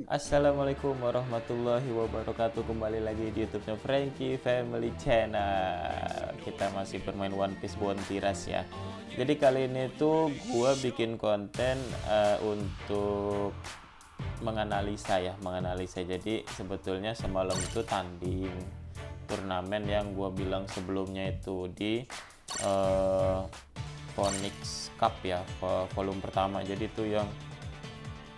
Assalamualaikum warahmatullahi wabarakatuh. Kembali lagi di YouTube-nya Frankie Family Channel. Kita masih bermain One Piece Bontiras ya. Jadi kali ini tuh gua bikin konten untuk menganalisa. Jadi sebetulnya semalam itu tanding turnamen yang gua bilang sebelumnya itu di Phoenix Cup ya, volume pertama. Jadi itu yang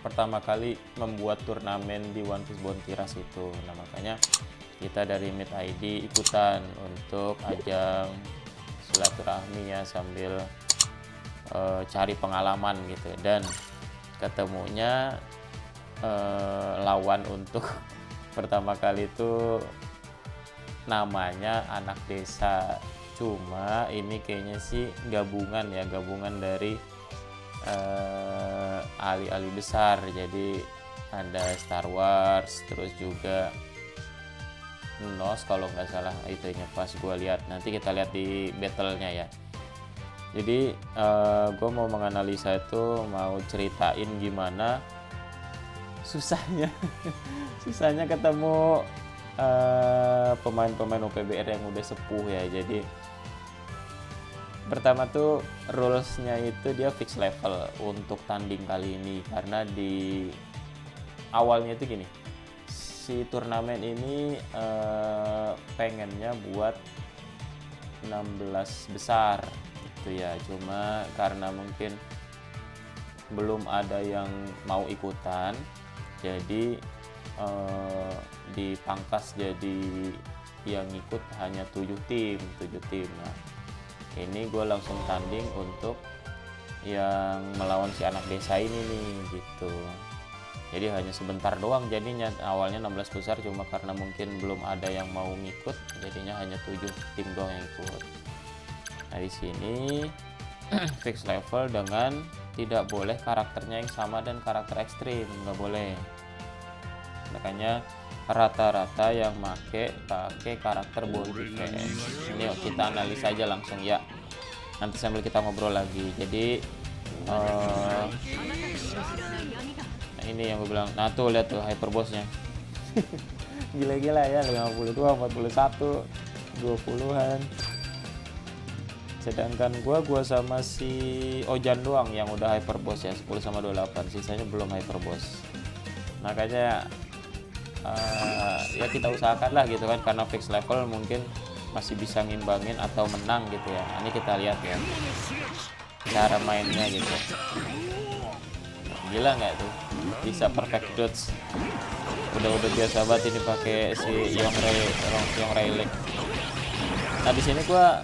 pertama kali membuat turnamen di One Piece Bontiras itu. Nah makanya kita dari Mid ID ikutan untuk ajang silaturahmi ya, sambil cari pengalaman gitu. Dan ketemunya lawan untuk pertama kali itu namanya anak desa, cuma ini kayaknya sih gabungan dari ahli-ahli besar. Jadi ada Star Wars, terus juga Nos kalau nggak salah itunya pas gue lihat. Nanti kita lihat di battle-nya ya. Jadi gue mau menganalisa itu, mau ceritain gimana susahnya susahnya ketemu pemain-pemain OPBR yang udah sepuh ya. Jadi pertama tuh rulesnya itu dia fix level untuk tanding kali ini, karena di awalnya itu gini, si turnamen ini pengennya buat 16 besar gitu ya, cuma karena mungkin belum ada yang mau ikutan, jadi dipangkas jadi yang ikut hanya 7 tim. Nah ini gue langsung tanding untuk yang melawan si anak desa ini nih gitu. Jadi hanya sebentar doang jadinya, awalnya 16 besar, cuma karena mungkin belum ada yang mau ngikut, jadinya hanya 7 tim doang yang ikut. Nah di sini fix level dengan tidak boleh karakternya yang sama dan karakter ekstrim, nggak boleh. Makanya rata-rata yang pakai karakter Bounty Fans. Ini yuk kita analisa aja langsung ya, nanti sambil kita ngobrol lagi. Jadi nah ini yang gue bilang, nah tuh lihat tuh hyper bossnya gila-gila ya, 52, 41, 20-an. Sedangkan gua sama si Ojan doang yang udah hyper boss ya, 10 sama 28, sisanya belum hyper boss. Makanya ya kita usahakan lah gitu kan, karena fix level mungkin masih bisa ngimbangin atau menang gitu ya. Ini kita lihat ya cara mainnya gitu. Gila nggak tuh, bisa perfect dodge. Udah biasa banget ini pakai si Yongray Lake. Nah di sini gua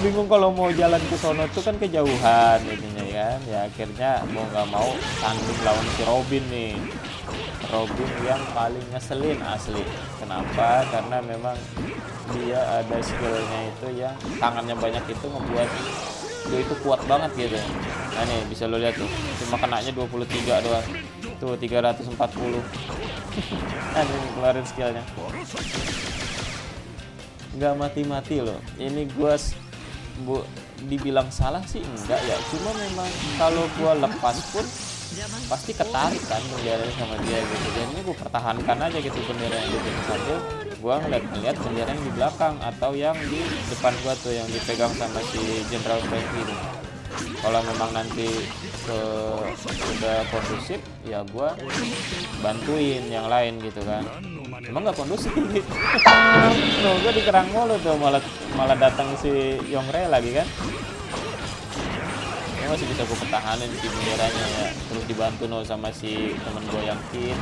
bingung kalau mau jalan ke sono tuh kan kejauhan ininya kan ya. Akhirnya mau nggak mau tanding lawan si Robin nih. Robin yang paling ngeselin asli. Kenapa? Karena memang dia ada skillnya itu yang tangannya banyak, itu ngebuat dia itu kuat banget gitu. Nah nih bisa lo lihat tuh, cuma kenanya 23 doang. Tuh 340. Nah ini keluarin skillnya. Nggak mati-mati loh. Ini gua dibilang salah sih enggak ya. Cuma memang kalau gua lepas pun pasti ketarik kan benderanya sama dia gitu. Jadinya gue pertahankan aja gitu bendera yang di sambil gue ngeliat bendera yang di belakang atau yang di depan gue tuh yang dipegang sama si General Frankie itu. Kalau memang nanti udah kondusif ya gue bantuin yang lain gitu kan. Emang nggak kondusif gitu. Loh, gue dikerang mulu tuh, malah datang si Yongre lagi kan. Masih bisa gue pertahanin si benderanya ya, terus dibantu sama si temen gue yang Kid.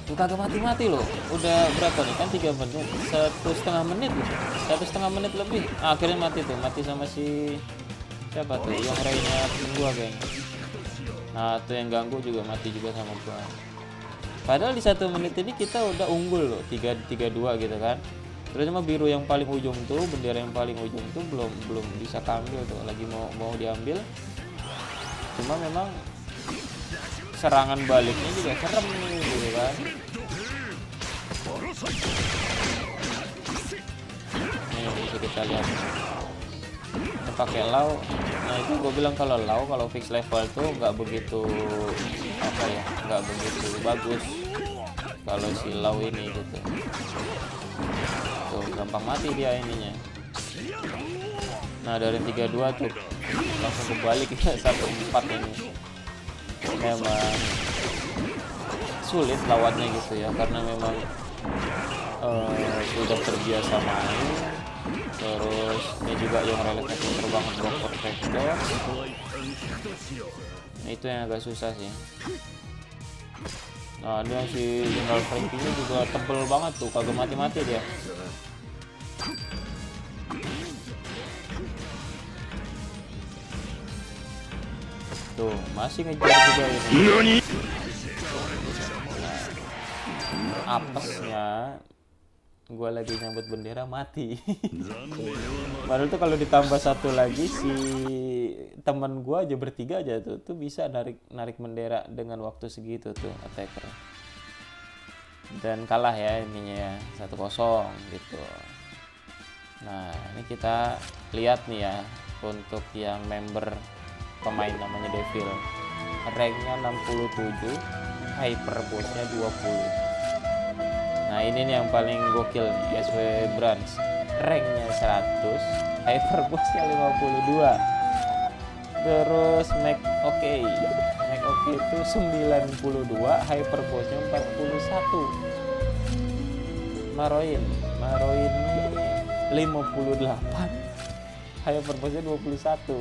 Tuh kagak mati-mati loh. Udah berapa nih kan, 3 menit, 1,5 menit lebih. Akhirnya mati sama si siapa tuh yang Rainya temen gue kayaknya. Nah tuh yang ganggu juga mati juga sama gue. Padahal di 1 menit ini kita udah unggul loh, 3-2 gitu kan. Terus sama biru yang paling ujung tuh, bendera yang paling ujung tuh belum bisa kambil tuh, lagi mau diambil. Cuma memang serangan baliknya juga serem gitu kan. Nih bisa kita lihat. Ini pakai Lau Nah itu gue bilang kalau Lau kalau fix level tuh nggak begitu apa ya, nggak begitu bagus kalau si Lau ini gitu. Tuh gampang mati dia ininya. Nah dari 32 tuh langsung kebalik ya 1-4 ini. Memang sulit lawannya gitu ya, karena memang sudah terbiasa main. Terus ini juga yang relatif terbang block protector. Nah itu yang agak susah sih. Nah dia si General Frankie juga tebel banget tuh, kagak mati-mati dia. Tuh masih ngejar juga ini. Apesnya gue lagi nyambut bendera mati. Padahal tuh kalau ditambah satu lagi si teman gue aja bertiga aja tuh bisa narik bendera dengan waktu segitu tuh attacker. Dan kalah ya ininya ya 1-0 gitu. Nah ini kita lihat nih ya untuk yang member pemain namanya Devil. Ranknya 67, hyper bossnya 20. Nah ini nih yang paling gokil nih, SW Branch. Ranknya 100, hyper bossnya 52. Terus Make OK itu 92, hyper bossnya 41. Maroin 58, hyper bossnya 21.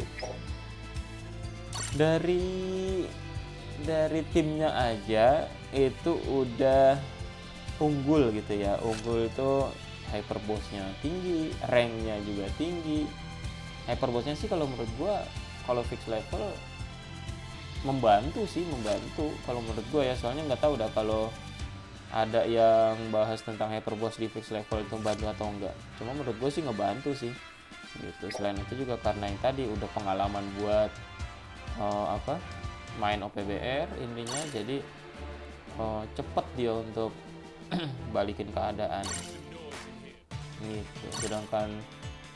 Dari timnya aja itu udah unggul gitu ya. Unggul itu hyper bossnya tinggi, ranknya juga tinggi. Hyper bossnya sih kalau menurut gua kalau fix level membantu kalau menurut gua ya, soalnya nggak tahu dah kalau ada yang bahas tentang hyper boss di fix level itu bantu atau enggak. Cuma menurut gua sih ngebantu sih gitu. Selain itu juga karena yang tadi udah pengalaman buat main OPBR intinya, jadi cepet dia untuk balikin keadaan gitu. Sedangkan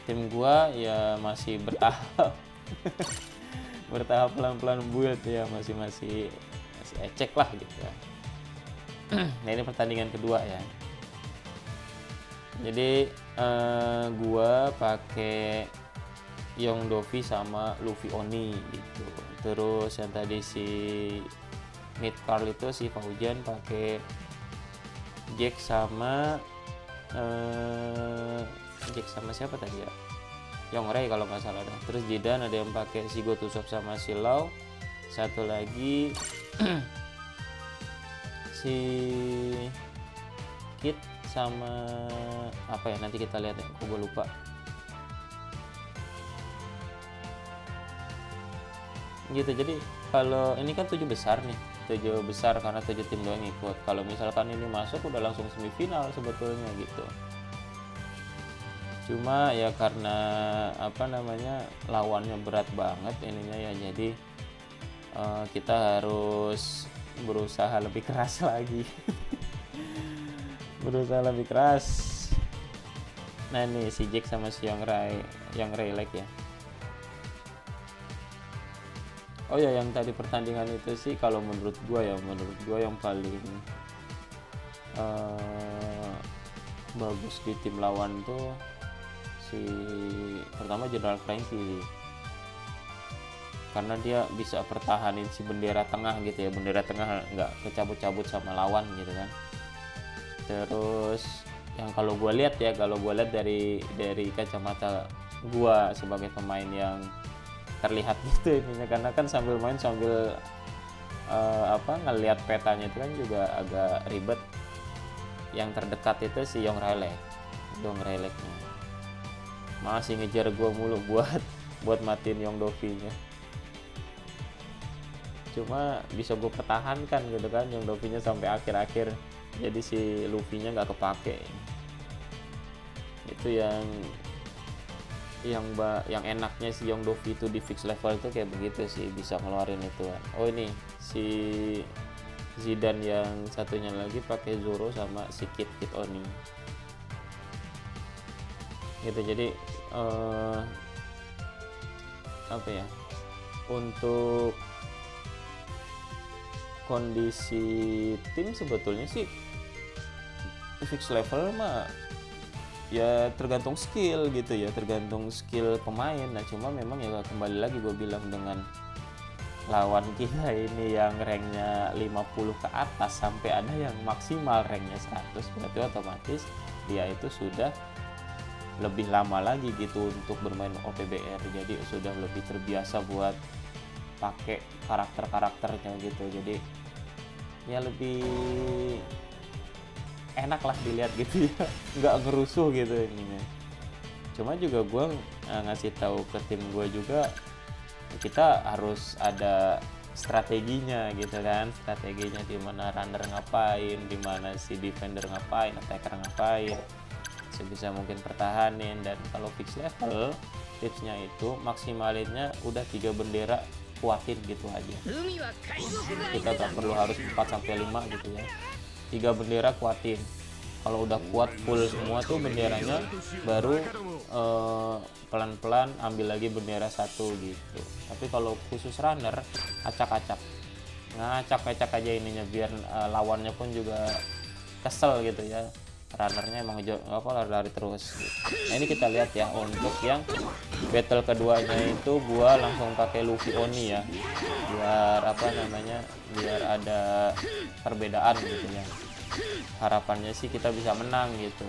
tim gua ya masih bertahap bertahap pelan-pelan build ya, masih ecek lah gitu ya. Nah ini pertandingan kedua ya, jadi gua pakai Yong Dovi sama Luffy Oni gitu. Terus yang tadi si mid card itu si Faujan pakai Jack sama siapa tadi ya, Yongray kalau nggak salah dah. Terus Jidan ada yang pakai si Gotusop sama si Lau. Satu lagi si Kit sama apa ya, nanti kita lihat ya, aku gue lupa gitu. Jadi kalau ini kan 7 besar nih, 7 besar karena 7 tim doang ikut. Kalau misalkan ini masuk udah langsung semifinal sebetulnya gitu. Cuma ya karena apa namanya lawannya berat banget ininya ya, jadi kita harus berusaha lebih keras lagi. Berusaha lebih keras. Nah nih si Jack sama si Yongray like ya. Oh ya, yang tadi pertandingan itu sih kalau menurut gua yang paling bagus di tim lawan tuh si pertama General Frankie, karena dia bisa pertahanin si bendera tengah gitu ya, bendera tengah nggak kecabut-cabut sama lawan gitu kan. Terus yang kalau gue lihat dari kacamata gua sebagai pemain yang terlihat gitu ininya, karena kan sambil main sambil ngelihat petanya itu kan juga agak ribet. Yang terdekat itu si Yong Railek-nya masih ngejar gua mulu buat matiin Yong Dovi-nya. Cuma bisa gue pertahankan gitu kan Yong Dovi-nya sampai akhir-akhir, jadi si Luffy-nya nggak kepake. Itu yang enaknya si Yong Dovi itu di fix level itu kayak begitu sih, bisa ngeluarin itu kan. Oh ini si Zidan yang satunya lagi pakai Zoro sama si Kit Oni gitu. Jadi apa ya, untuk kondisi tim sebetulnya sih fix level mah ya tergantung skill gitu ya, tergantung skill pemain. Nah cuma memang ya kembali lagi gue bilang, dengan lawan kita ini yang ranknya 50 ke atas sampai ada yang maksimal ranknya 100, berarti otomatis dia itu sudah lebih lama lagi gitu untuk bermain OPBR, jadi sudah lebih terbiasa buat pakai karakter-karakternya gitu, jadi ya lebih enak lah dilihat gitu ya, nggak ngerusuh gitu ininya. Cuma juga gue ngasih tahu ke tim gue juga, kita harus ada strateginya gitu kan, strateginya di mana runner ngapain, di mana si defender ngapain, attacker ngapain, sebisa mungkin pertahanin. Dan kalau fix level tipsnya itu maksimalinnya udah 3 bendera kuatin gitu aja, kita nggak perlu harus 4 sampai 5 gitu ya, 3 bendera kuatin. Kalau udah kuat full semua tuh benderanya, baru pelan-pelan ambil lagi bendera 1 gitu. Tapi kalau khusus runner, acak-acak, ngacak-acak aja ininya, biar lawannya pun juga kesel gitu ya. Runnernya emang lari terus gitu. Nah ini kita lihat ya, untuk yang battle keduanya itu gua langsung pakai Luffy Oni ya, biar apa namanya, biar ada perbedaan gitu ya. Harapannya sih kita bisa menang gitu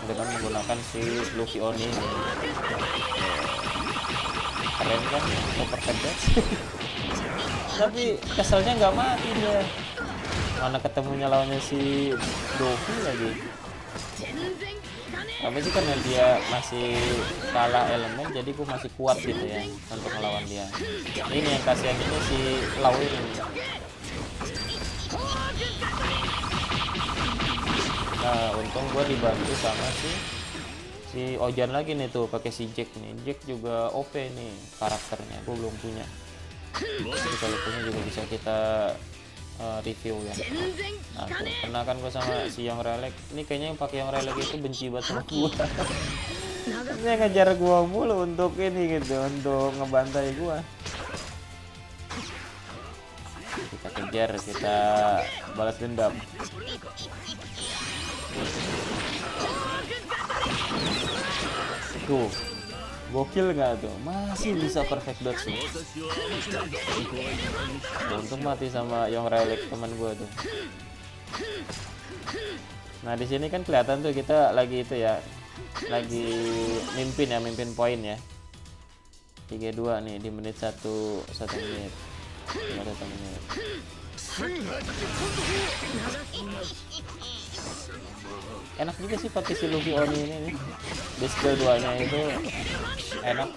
dengan menggunakan si Luffy Oni ini. Keren kan, super perfect. Tapi keselnya nggak mati dia, mana ketemunya lawannya si Luffy lagi. Tapi sih karena dia masih kalah elemen, jadi gue masih kuat gitu ya untuk melawan dia. Ini yang kasihan ini si Lau ini. Nah untung gue dibantu sama si Ojan lagi nih tuh, pakai si Jack nih. Jack juga OP nih karakternya, gue belum punya. Jadi kalau punya juga bisa kita review ya. Nah tuh kena kan gue sama si Young Relic. Ini kayaknya yang pakai Young Relic itu benci banget sama gue. Dia ngejar gue mulu untuk ini gitu, untuk ngebantai gue. Kita kejar, kita balas dendam. Tuh gokil nggak tuh, masih bisa perfect dodge nih. Untung mati sama Young Relic teman gue tuh. Nah di sini kan kelihatan tuh kita lagi itu ya, lagi mimpin ya, mimpin poin ya, 3-2 nih di menit 1 menit, 1 menit. Enak juga sih pakai si Luffy Oni ini nih. Di skill 2 nya itu enak.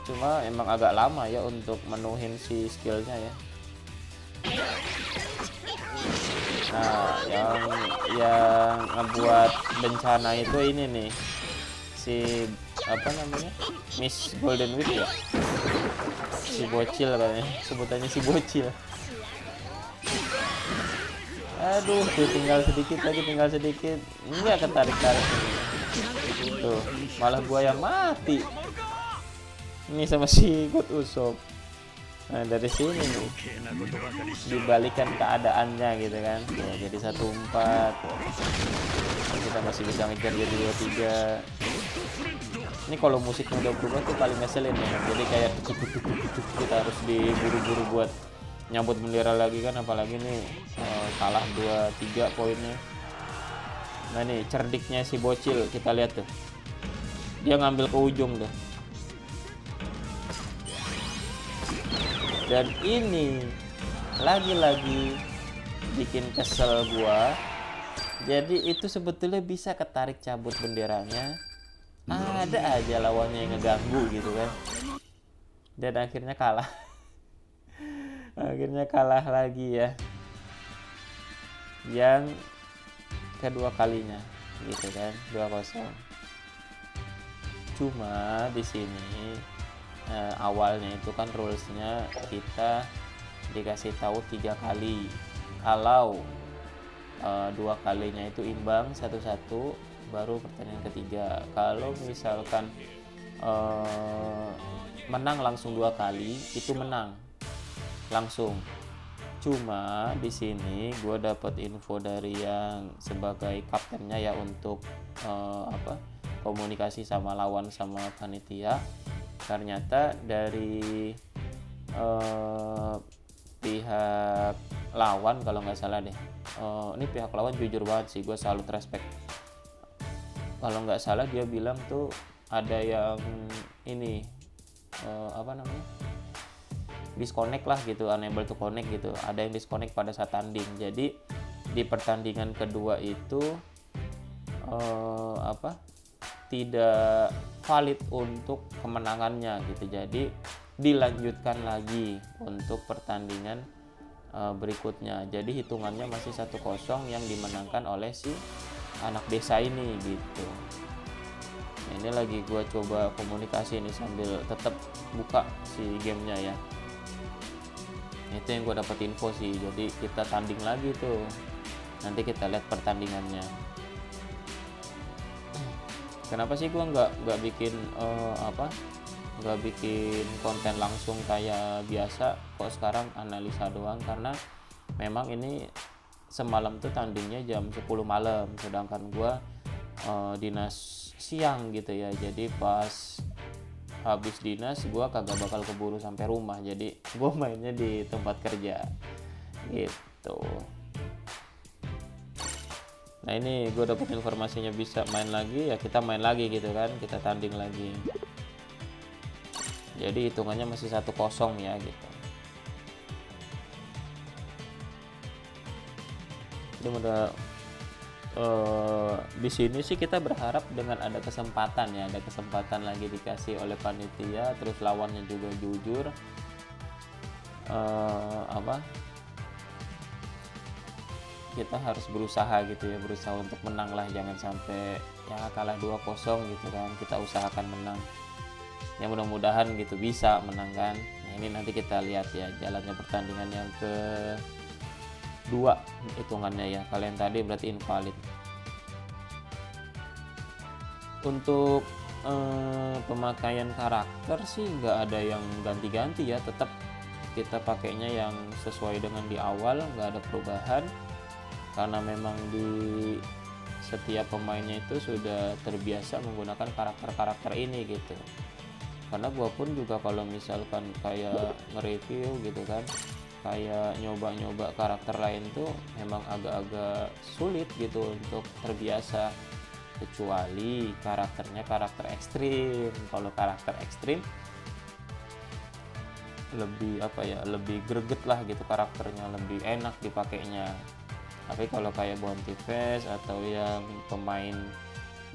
Cuma emang agak lama ya untuk menuhin si skillnya ya. Nah yang ngebuat bencana itu ini nih, si apa namanya, Miss Golden Week ya, si bocil katanya, sebutannya si bocil. Aduh tuh tinggal sedikit, enggak ketarik-tarik tuh, malah gua yang mati ini sama si God Usopp. Nah dari sini nih dibalikan keadaannya gitu kan, tuh, jadi 1-4. Kita masih bisa ngejar jadi 2-3. Ini kalau musiknya udah berubah tuh paling ngeselin ya, jadi kayak kita harus diburu-buru buat nyambut bendera lagi kan, apalagi nih kalah 2-3 poinnya. Nah nih cerdiknya si bocil, kita lihat tuh, dia ngambil ke ujung tuh. Dan ini lagi-lagi bikin kesel gua. Jadi itu sebetulnya bisa ketarik cabut benderanya, ada aja lawannya yang ngeganggu gitu kan, dan akhirnya kalah. Akhirnya kalah lagi ya, yang kedua kalinya gitu kan, 2-0. Cuma di sini awalnya itu kan rulesnya kita dikasih tahu 3 kali, kalau 2 kalinya itu imbang 1-1, baru pertandingan ketiga. Kalau misalkan menang langsung 2 kali, itu menang langsung. Cuma di sini gue dapat info dari yang sebagai kaptennya ya, untuk komunikasi sama lawan sama panitia. Ternyata dari pihak lawan, kalau nggak salah deh, ini pihak lawan jujur banget sih, gue salut, respect. Kalau nggak salah dia bilang tuh ada yang ini disconnect lah gitu, unable to connect gitu, ada yang disconnect pada saat tanding. Jadi di pertandingan kedua itu tidak valid untuk kemenangannya gitu. Jadi dilanjutkan lagi untuk pertandingan berikutnya. Jadi hitungannya masih 1-0 yang dimenangkan oleh si anak desa ini gitu. Nah, ini lagi gue coba komunikasi ini sambil tetap buka si gamenya ya. Itu yang gue dapat info sih. Jadi kita tanding lagi tuh, nanti kita lihat pertandingannya. Kenapa sih gue nggak bikin nggak bikin konten langsung kayak biasa, kok sekarang analisa doang? Karena memang ini semalam tuh tandingnya jam 10 malam, sedangkan gue dinas siang gitu ya. Jadi pas habis dinas gue kagak bakal keburu sampai rumah, jadi gue mainnya di tempat kerja gitu. Nah ini gue dapet informasinya bisa main lagi ya, kita main lagi gitu kan, kita tanding lagi. Jadi hitungannya masih 1-0 ya gitu. Jadi udah di sini sih kita berharap dengan ada kesempatan ya, ada kesempatan lagi dikasih oleh panitia, terus lawannya juga jujur, kita harus berusaha gitu ya, berusaha untuk menang lah, jangan sampai ya kalah 2-0 gitu kan, kita usahakan menang ya, mudah-mudahan gitu bisa menang kan. Nah ini nanti kita lihat ya jalannya pertandingan yang kedua hitungannya ya. Kalian tadi berarti invalid. Untuk pemakaian karakter sih nggak ada yang ganti-ganti ya, tetap kita pakainya yang sesuai dengan di awal, nggak ada perubahan, karena memang di setiap pemainnya itu sudah terbiasa menggunakan karakter-karakter ini gitu. Karena gua pun juga kalau misalkan kayak nge-review gitu kan, kayak nyoba-nyoba karakter lain tuh memang agak-agak sulit gitu untuk terbiasa, kecuali karakternya karakter ekstrim. Kalau karakter ekstrim lebih lebih greget lah gitu, karakternya lebih enak dipakainya. Tapi kalau kayak Bounty Face atau yang pemain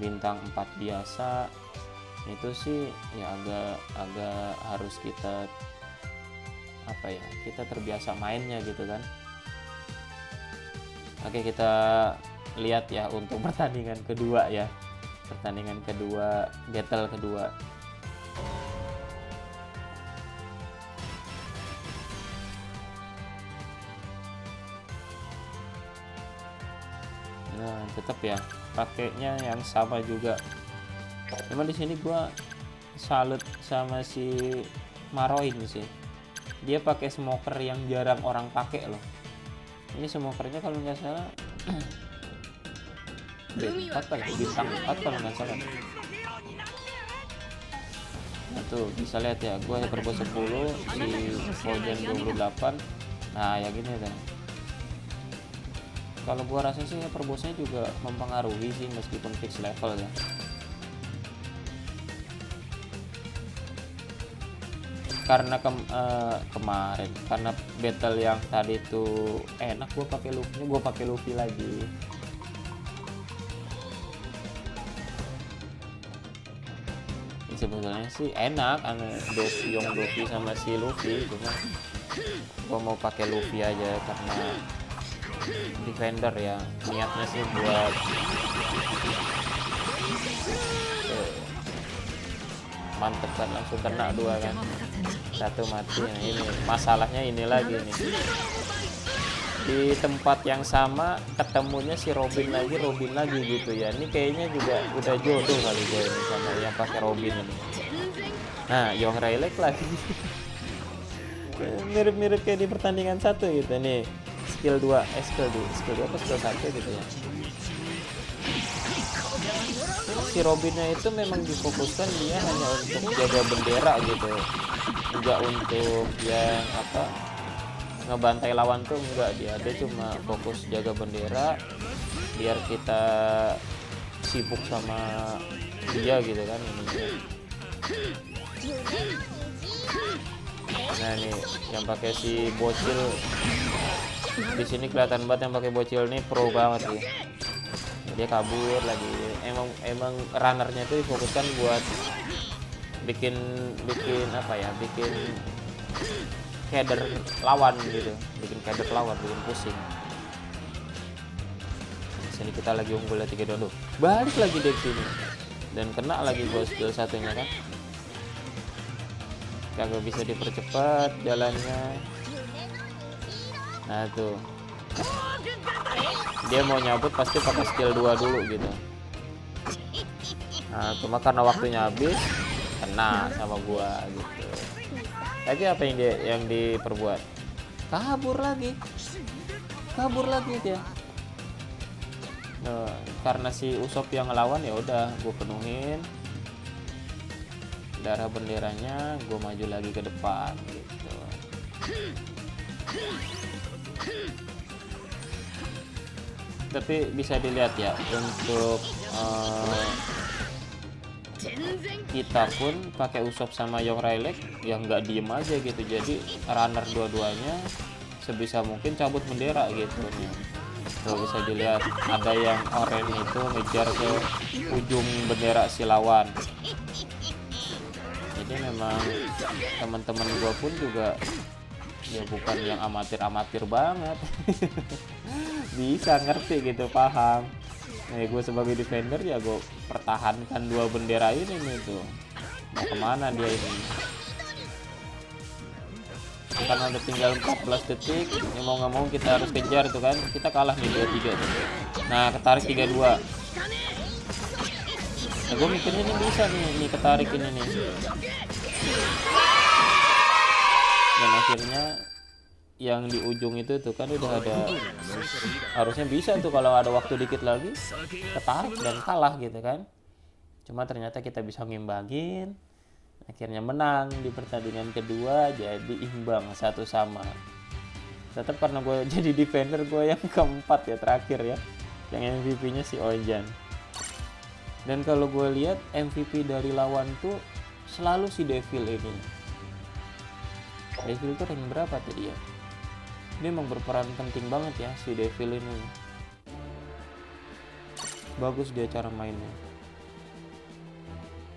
bintang 4 biasa itu sih ya agak harus kita kita terbiasa mainnya gitu kan. Oke, kita lihat ya untuk pertandingan kedua ya, pertandingan kedua, battle kedua. Nah tetap ya pakainya yang sama juga. Memang di sini gua salut sama si Maroin sih, dia pakai smoker yang jarang orang pakai loh. Ini smokernya kalau nggak salah B4 bintang 4 kalau nggak salah. Nah tuh bisa lihat ya, gua turbo 10, si Foden 28. Nah ya gini kan. Kalau gua rasa sih perbosnya juga mempengaruhi sih meskipun fix level ya. Karena kemarin karena battle yang tadi tuh enak, gue pakai Luffy lagi. Sebetulnya sih enak Dovi sama si Luffy, cuma gue mau pakai Luffy aja karena defender ya, niatnya sih buat mantep kan, langsung kena 2 kan, 1 mati. Nah ini masalahnya ini lagi nih, di tempat yang sama ketemunya si Robin lagi gitu ya. Ini kayaknya juga udah jodoh kali gue ini sama yang pakai Robin ini. Nah, Young Rayleigh lagi. Mirip-mirip kayak di pertandingan 1 gitu nih. Skill 2 apa skill 1 gitu ya. Si Robinnya itu memang difokuskan dia hanya untuk jaga bendera gitu, enggak untuk yang apa ngebantai lawan tuh enggak, dia cuma fokus jaga bendera biar kita sibuk sama dia gitu kan ini. Nah nih yang pakai si bocil di sini kelihatan banget, yang pakai bocil nih pro banget sih. Dia kabur lagi. Emang runnernya itu difokuskan buat bikin apa ya, bikin header lawan gitu, bikin pusing. Di sini kita lagi unggul ya 3-2, balik lagi dari sini dan kena lagi bos skill satunya kan, kagak bisa dipercepat jalannya. Nah tuh dia mau nyabut pasti pakai skill 2 dulu gitu. Nah cuma karena waktunya habis kena sama gua gitu. Tapi apa yang diperbuat? Kabur lagi dia. Nah, karena si Usopp yang ngelawan ya udah gue penuhin darah benderanya, gue maju lagi ke depan gitu. Tapi bisa dilihat ya untuk kita pun pakai Usopp sama Young Rayleigh yang nggak diem aja gitu, jadi runner dua-duanya sebisa mungkin cabut bendera gitu nih. Tuh bisa dilihat ada yang oranye itu ngejar ke ujung bendera si lawan. Jadi memang teman-teman gua pun juga ya bukan yang amatir banget. Bisa ngerti gitu, paham. Nah, gue sebagai defender ya gue pertahankan dua bendera ini nih tuh. Mau kemana dia ini? Karena udah tinggal 14 detik, ya mau nggak mau kita harus kejar tuh kan. Kita kalah nih 2-3 tuh. Nah ketarik 3-2. Nah, gue mikirnya ini bisa nih ketarik ini nih. Dan akhirnya yang di ujung itu tuh kan udah ada, harusnya bisa tuh kalau ada waktu dikit lagi ketarik dan kalah gitu kan. Cuma ternyata kita bisa ngimbangin, akhirnya menang di pertandingan kedua, jadi imbang 1-1. Tetap karena gue jadi defender, gue yang keempat ya, terakhir ya, yang MVP nya si Ojan. Dan kalau gue lihat MVP dari lawan tuh selalu si Devil ini. Devil tuh rank berapa tadi ya? Dia emang berperan penting banget ya si Devil ini. Bagus dia cara mainnya.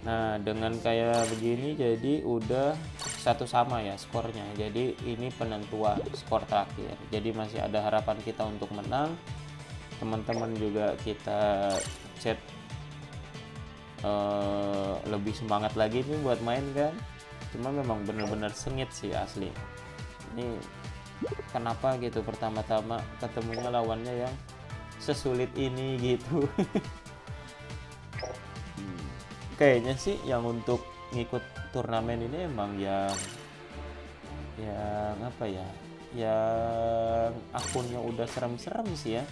Nah dengan kayak begini jadi udah 1-1 ya skornya. Jadi ini penentuan skor terakhir. Jadi masih ada harapan kita untuk menang. Teman-teman juga kita chat lebih semangat lagi nih buat main kan. Cuma memang bener-bener sengit sih asli. Ini kenapa gitu pertama-tama ketemunya lawannya yang sesulit ini gitu. Kayaknya sih yang untuk ngikut turnamen ini emang yang apa ya, yang akunnya udah serem-serem sih ya.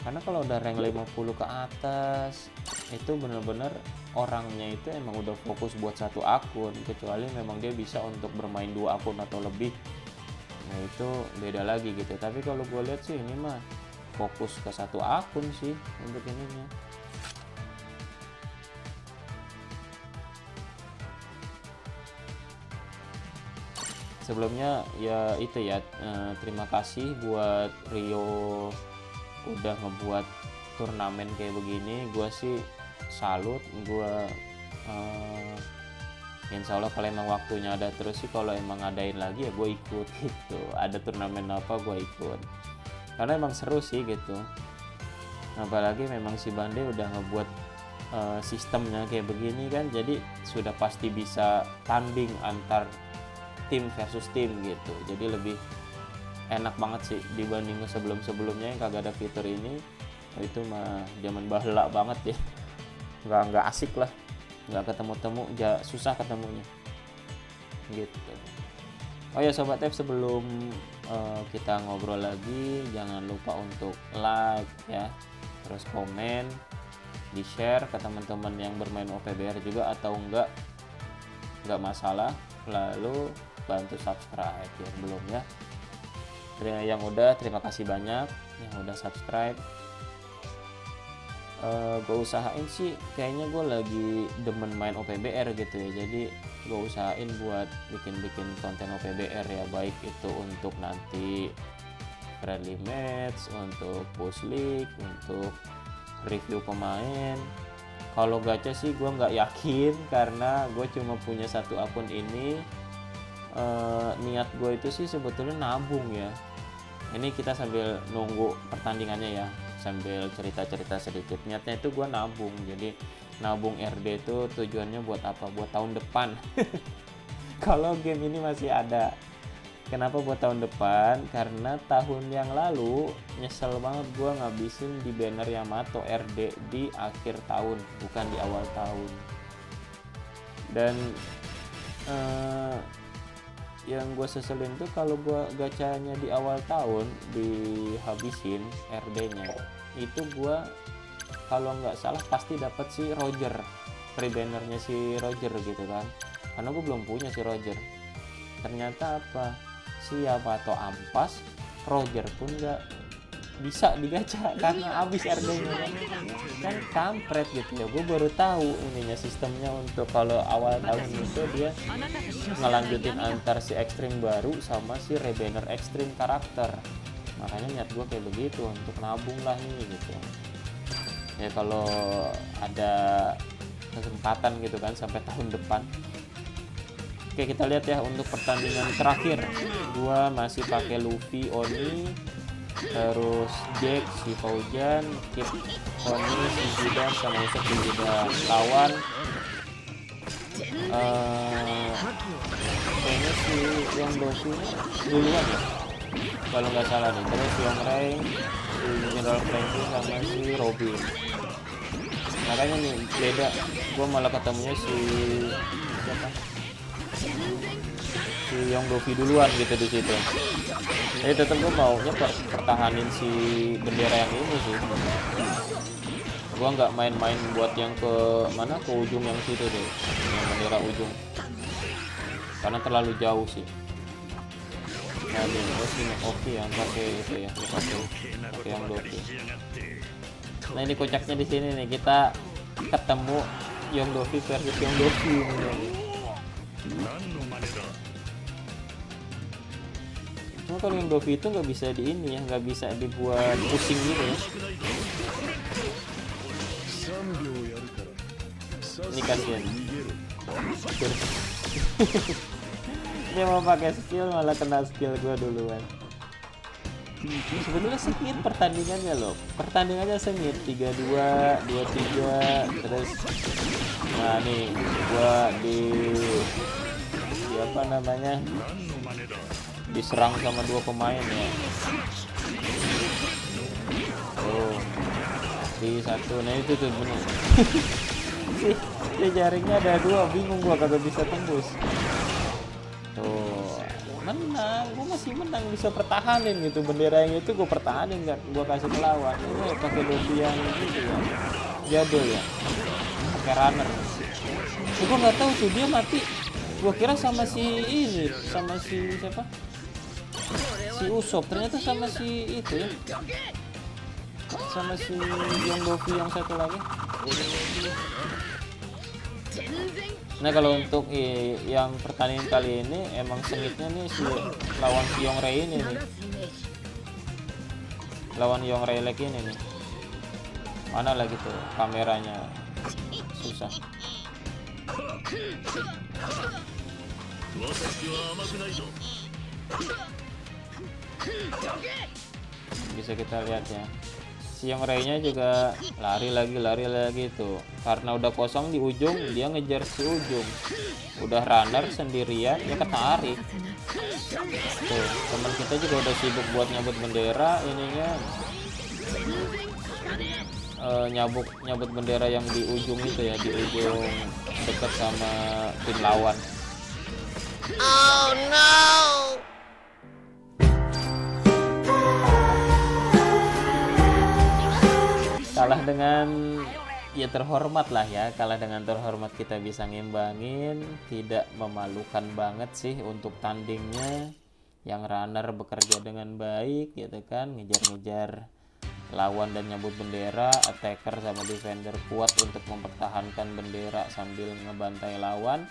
Karena kalau udah rank 50 ke atas itu bener-bener orangnya itu emang udah fokus buat satu akun, kecuali memang dia bisa untuk bermain 2 akun atau lebih. Nah itu beda lagi gitu. Tapi kalau gue lihat sih ini mah fokus ke satu akun sih untuk ininya. Sebelumnya ya itu ya, terima kasih buat Rio udah ngebuat turnamen kayak begini. Gue sih salut. Gue insya Allah kalau emang waktunya ada terus sih, kalau emang ngadain lagi ya gue ikut gitu. Ada turnamen apa gue ikut, karena emang seru sih gitu. Apalagi memang si Bande udah ngebuat sistemnya kayak begini kan, jadi sudah pasti bisa tanding antar tim versus tim gitu. Jadi lebih enak banget sih dibanding sebelum-sebelumnya yang kagak ada fitur ini. Itu mah zaman baheula banget ya, nggak asik lah, nggak ketemu-temu, susah ketemunya gitu. Oh ya Sobat F, sebelum kita ngobrol lagi, jangan lupa untuk like ya, terus komen, di share ke teman-teman yang bermain OPBR juga atau enggak masalah, lalu bantu subscribe ya belum ya. Yang udah, terima kasih banyak yang udah subscribe. Gue usahain sih, kayaknya gue lagi demen main OPBR gitu ya, jadi gue usahain buat bikin konten OPBR ya, baik itu untuk nanti friendly match, untuk push league, untuk review pemain. Kalau gacha sih gue nggak yakin, karena gue cuma punya satu akun ini. Niat gue itu sih sebetulnya nabung ya. Ini kita sambil nunggu pertandingannya ya, sambil cerita-cerita sedikit. Niatnya itu gue nabung, jadi nabung RD itu tujuannya buat apa? Buat tahun depan. Kalau game ini masih ada. Kenapa buat tahun depan? Karena tahun yang lalu nyesel banget gue ngabisin di banner Yamato RD di akhir tahun, bukan di awal tahun. Dan yang gue seselin tuh kalau gue gacanya di awal tahun dihabisin RD-nya, itu gue kalau nggak salah pasti dapat si Roger, free bannernya si Roger gitu kan, karena gue belum punya si Roger. Ternyata apa, si Yamato ampas, Roger pun nggak bisa digacha karena habis RD-nya kan kampret gitu ya. Gue baru tahu ininya, sistemnya untuk kalau awal tahun itu dia ngelanjutin antar si ekstrim baru sama si rebanner ekstrim karakter. Makanya niat gue kayak begitu, untuk nabung lah nih gitu ya, kalau ada kesempatan gitu kan sampai tahun depan. Oke, kita lihat ya untuk pertandingan terakhir. Gua masih pakai Luffy, Oni, terus Jack, si Fauzan, Kip, Oni, si Zidan, sama Yusuf si Zidan. Lawan kayaknya si yang Doku duluan ya, kalau nggak salah nih. Terus Young Ray, si General Frankie, sama si Robin. Makanya nih beda, gue malah ketemunya si siapa, si Young Dovi duluan gitu di situ. Jadi tetap gue maunya pertahanin si bendera yang ini sih. Gue nggak main-main buat yang ke mana, ke ujung yang situ deh, yang bendera ujung, karena terlalu jauh sih. Nah ini sini oke yang pakai itu ya, pakai yang Dovi. Nah ini kocaknya di sini nih, kita ketemu Young Dovi versus Young Dovi ini. Cuma kalau yang Dovi itu nggak bisa di ini ya, nggak bisa dibuat pusing gitu ya. Ini kasihan. Dia mau pakai skill malah kena skill gua duluan. Sebetulnya sengit pertandingannya loh, pertandingannya sengit, 3-2, 2-3, terus nah nih gua di apa namanya, diserang sama dua pemain ya. Oh, di satu, nah itu tuh bener. Si jaringnya ada dua, bingung gua kagak bisa tembus. Tuh, menang, gue masih menang, bisa pertahanin gitu, bendera yang itu gue pertahanin, nggak gue kasih ke lawan. Ini pakai Dovi yang gitu ya, jadul ya, pakai runner. Gue nggak tahu tuh dia mati, gue kira sama si ini, sama si siapa, si Usopp, ternyata sama si itu ya, sama si yang Dovi yang satu lagi. Nah kalau untuk yang pertandingan kali ini emang sengitnya nih si lawan si Young Ray ini nih, lawan Young Ray lagi ini nih, mana lagi tuh kameranya susah. Bisa kita lihat ya, si Yongrai-nya juga lari lagi tuh, karena udah kosong di ujung dia ngejar si ujung, udah runner sendirian ya ketarik tuh. Teman kita juga udah sibuk buat nyabut bendera ininya, nyabut bendera yang di ujung itu ya, di ujung dekat sama tim lawan. Oh no. Kalah dengan ya terhormat lah ya, kalah dengan terhormat, kita bisa ngimbangin, tidak memalukan banget sih untuk tandingnya. Yang runner bekerja dengan baik gitu kan, ngejar-ngejar lawan dan nyambut bendera, attacker sama defender kuat untuk mempertahankan bendera sambil ngebantai lawan.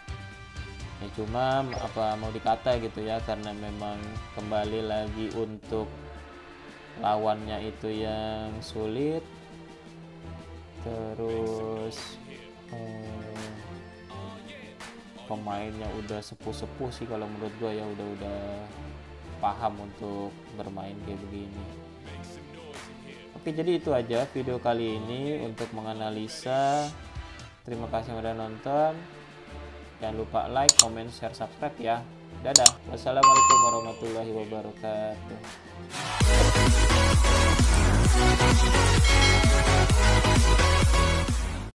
Ya cuma apa mau dikata gitu ya, karena memang kembali lagi untuk lawannya itu yang sulit, terus pemainnya udah sepuh-sepuh sih kalau menurut gue ya, udah paham untuk bermain kayak begini. Oke, jadi itu aja video kali ini untuk menganalisa. Terima kasih yang udah nonton. Jangan lupa like, comment, share, subscribe ya. Dadah. Wassalamualaikum warahmatullahi wabarakatuh.